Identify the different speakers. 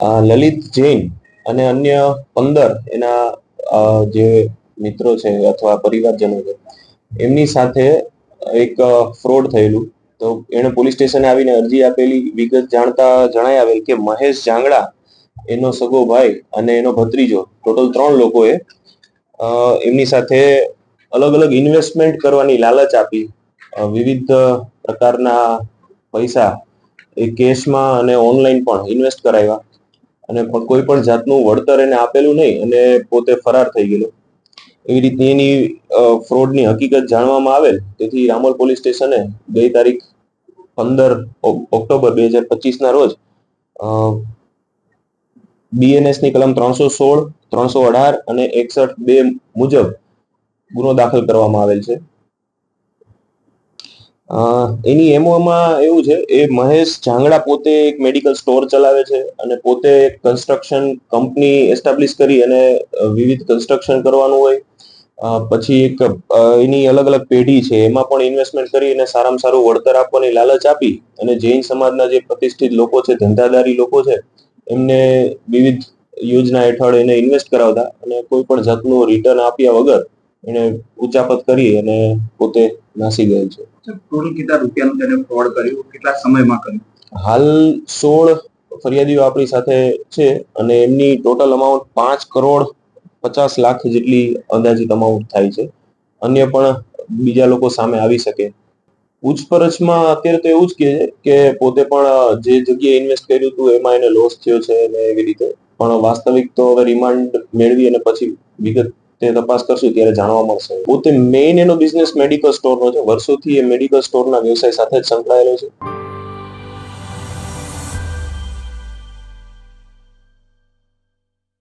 Speaker 1: લલિત જૈન અને અન્ય 15 એના જે મિત્રો છે અથવા પરિવારજનો છે એમની સાથે એક ફ્રોડ થયેલું. તો એને પોલીસ સ્ટેશને આવીને અરજી આપેલી. વિગત જાણતા જણાઈ આવેલ કે મહેશ જાંગડા, એનો સગો ભાઈ અને એનો ભત્રીજો, ટોટલ 3 લોકોએ એમની સાથે અલગ અલગ ઇન્વેસ્ટમેન્ટ કરવાની લાલચ આપી વિવિધ પ્રકારના પૈસા એ કેશમાં અને ઓનલાઈન પણ ઇન્વેસ્ટ કરાવ્યા અને કોઈ પણ જાતનું વળતર એને આપેલું નહીં અને પોતે ફરાર થઈ ગયેલો. એવી રીતની એની ફ્રોડની હકીકત જાણવામાં આવેલ. તેથી રામોલ પોલીસ સ્ટેશને ગઈ તારીખ 15 ઓક્ટોબર 2025 ના રોજ BNS ની કલમ 316, 318 અને 61(2) મુજબ ગુનો દાખલ કરવામાં આવેલ છે. એની એમઓમાં એવું છે, એ મહેશ જાંગડા પોતે એક મેડિકલ સ્ટોર ચલાવે છે અને પોતે કન્સ્ટ્રક્શન કંપની એસ્ટાબ્લિશ કરી અને વિવિધ કન્સ્ટ્રક્શન કરવાનું હોય. પછી એક એની અલગ અલગ પેઢી છે, એમાં પણ ઇન્વેસ્ટમેન્ટ કરી અને સારામાં સારું વળતર આપવાની લાલચ આપી અને જૈન સમાજના જે પ્રતિષ્ઠિત લોકો છે, ધંધાદારી લોકો છે, એમને વિવિધ યોજના હેઠળ એને ઇન્વેસ્ટ કરાવતા અને કોઈ પણ જાતનું રિટર્ન આપ્યા વગર એને ઉચાપત કરી અને પોતે નાસી ગયેલ છે.
Speaker 2: ટોટલ કેટલા રૂપિયાનું તેને ફ્રોડ કર્યું, કેટલા સમયમાં કર્યું?
Speaker 1: હાલ 16 ફરિયાદીઓ આપણી સાથે છે અને એમની ટોટલ અમાઉન્ટ 5,50,00,000 જેટલી અંદાજિત અમાઉન્ટ થાય છે. અન્ય પણ બીજા લોકો સામે આવી શકે. પૂછપરછમાં અત્યારે તો એવું જ કહે છે કે પોતે પણ જે જગ્યાએ ઇન્વેસ્ટ કર્યું હતું એમાં એને લોસ થયો છે અને એવી રીતે. પણ વાસ્તવિક તો હવે રિમાન્ડ મેળવી અને પછી વિગત તે તપાસ કરશું ત્યારે જાણવા મળશે. પોતે મેઇન એનો બિઝનેસ મેડિકલ સ્ટોરનો છે. વર્ષોથી એ મેડિકલ સ્ટોરના વ્યવસાય સાથે જ સંકળાયેલો છે.